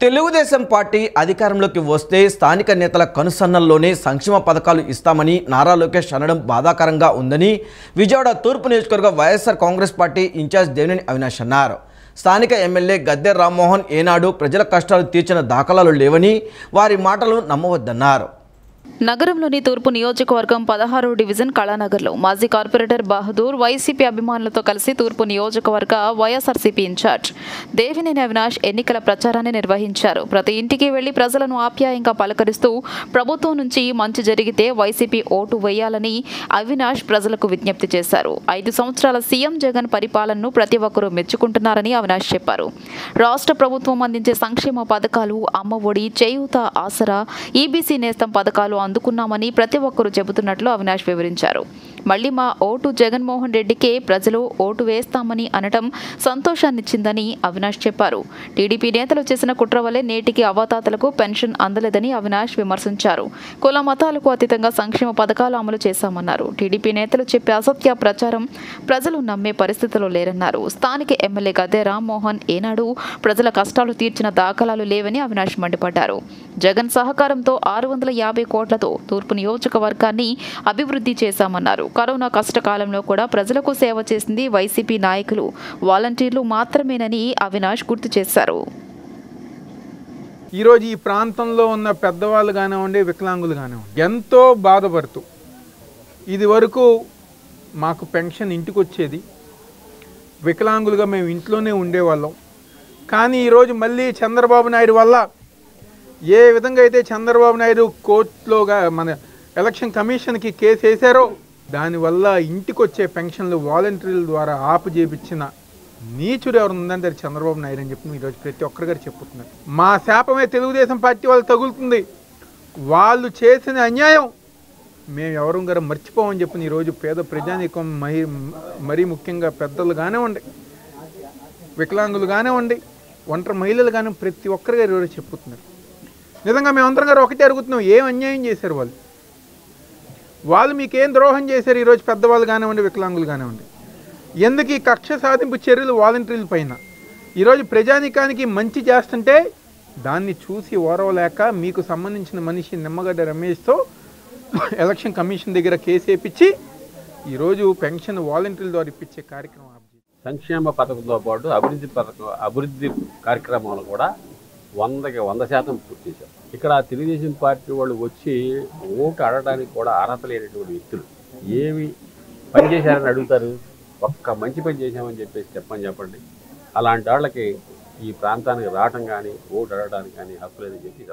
Telugu Desam party అధికారంలోకి వస్తే స్థానిక నేతల కనుసన్నల్లోనే సంక్షేమ పథకాలు ఇస్తామని నారా లోకేష్ అనడం బాధాకరంగా ఉందని విజయవాడ తూర్పు నియోజకవర్గ వైఎస్ఆర్ కాంగ్రెస్ పార్టీ ఇన్ఛార్జ్ దేవినేని అవినాష్ అన్నారు. స్థానిక ఎమ్మెల్యే గద్దె రామ్మోహన్ ఏనాడు ప్రజల కష్టాలు తీర్చిన దాఖలాలు లేవని వారి మాటలు నమ్మవద్దన్నారు. నగరంలోని తూర్పు నియోజకవర్గం 16వ డివిజన్ కళానగర్లో మాజీ కార్పొరేటర్ బహదూర్ వైసీపీ అభిమానులతో కలిసి తూర్పు నియోజకవర్గ వైఎస్ఆర్సీపీ ఇన్ఛార్జ్ దేవినేని అవినాష్ ఎన్నికల ప్రచారాన్ని నిర్వహించారు. ప్రతి ఇంటికి వెళ్లి ప్రజలను ఆప్యాయంగా పలకరిస్తూ ప్రభుత్వం నుంచి మంచి జరిగితే వైసీపీ ఓటు వేయాలని అవినాష్ ప్రజలకు విజ్ఞప్తి చేశారు. 5 సంవత్సరాల సీఎం జగన్ పరిపాలనను ప్రతి ఒక్కరూ మెచ్చుకుంటున్నారని అవినాష్ చెప్పారు. రాష్ట్ర ప్రభుత్వం అందించే సంక్షేమ పథకాలు అమ్మ ఒడి, చేయూత, ఆసరా, ఈబీసీ నేస్తం పథకాలు అందుకున్నామని ప్రతి ఒక్కరూ చెబుతున్నట్లు అవినాష్ వివరించారు. మళ్లీ మా ఓటు జగన్మోహన్ రెడ్డికే ప్రజలు ఓటు వేస్తామని అనటం సంతోషాన్నిచ్చిందని అవినాష్ చెప్పారు. టీడీపీ నేతలు చేసిన కుట్ర వల్లే నేటికి అవతాతలకు పెన్షన్ అందలేదని అవినాష్ విమర్శించారు. కుల మతాలకు అతీతంగా సంక్షేమ పథకాలు అమలు చేశామన్నారు. టీడీపీ నేతలు చెప్పే అసత్య ప్రచారం ప్రజలు నమ్మే పరిస్థితిలో లేరన్నారు. స్థానిక ఎమ్మెల్యే గద్దె రామ్మోహన్ ఏనాడు ప్రజల కష్టాలు తీర్చిన దాఖలాలు లేవని అవినాష్ మండిపడ్డారు. జగన్ సహకారంతో 650 కోట్లతో తూర్పు నియోజకవర్గాన్ని అభివృద్ధి చేశామన్నారు. కరోనా కష్టకాలంలో కూడా ప్రజలకు సేవ చేసింది వైసీపీ నాయకులు, వాలంటీర్లు మాత్రమేనని అవినాష్ గుర్తు చేశారు. ఈరోజు ఈ ప్రాంతంలో ఉన్న పెద్దవాళ్ళు కానివ్వండి, వికలాంగులు కానివ్వండి, ఎంతో బాధపడుతూ ఇది వరకు మాకు పెన్షన్ ఇంటికి వచ్చేది, వికలాంగులుగా మేము ఇంట్లోనే ఉండేవాళ్ళం. కానీ ఈరోజు మళ్ళీ చంద్రబాబు నాయుడు వల్ల ఏ విధంగా అయితే చంద్రబాబు నాయుడు కోర్టులోగా మన ఎలక్షన్ కమిషన్కి కేసు వేశారో దానివల్ల ఇంటికి వచ్చే పెన్షన్లు వాలంటీర్ల ద్వారా ఆపు చేపించిన నీచుడు ఎవరు ఉందంటే అది చంద్రబాబు నాయుడు అని చెప్పి ఈరోజు ప్రతి ఒక్కరి గారు చెప్పుతున్నారు. మా శాపమే తెలుగుదేశం పార్టీ వాళ్ళు తగులుతుంది, వాళ్ళు చేసిన అన్యాయం మేము ఎవరు గారు మర్చిపోమని చెప్పి ఈరోజు పేద ప్రజానీకం మరీ ముఖ్యంగా పెద్దలు కానివ్వండి, వికలాంగులు కానివ్వండి, ఒంటరి మహిళలు కానీ ప్రతి ఒక్కరి గారు ఈరోజు చెప్పుతున్నారు. నిజంగా మేమందరం గారు ఒకటే అడుగుతున్నాం, ఏం అన్యాయం చేశారు వాళ్ళు మీకేం ద్రోహం చేశారు? ఈరోజు పెద్దవాళ్ళు కానివ్వండి, వికలాంగులు కానివ్వండి, ఎందుకు ఈ కక్ష సాధింపు చర్యలు వాలంటీర్ల పైన? ఈరోజు ప్రజానీకానికి మంచి చేస్తుంటే దాన్ని చూసి ఓరవలేక మీకు సంబంధించిన మనిషి నిమ్మగడ్డ రమేష్తో ఎలక్షన్ కమిషన్ దగ్గర కేసు వేయించి ఈరోజు పెన్షన్ వాలంటీర్ల ద్వారా ఇప్పించే కార్యక్రమం. సంక్షేమ పథకంతో పాటు అభివృద్ధి కార్యక్రమాలు కూడా 100కి 100% పూర్తి చేశారు. ఇక్కడ తెలుగుదేశం పార్టీ వాళ్ళు వచ్చి ఓటు అడగడానికి కూడా అర్హత లేనటువంటి వ్యక్తులు ఏమి పని చేశారని అడుగుతారు. ఒక్క మంచి పని చేశామని చెప్పండి. అలాంటి వాళ్ళకి ఈ ప్రాంతానికి రావటం కానీ ఓటు అడగడానికి కానీ హక్కు లేదని చెప్పి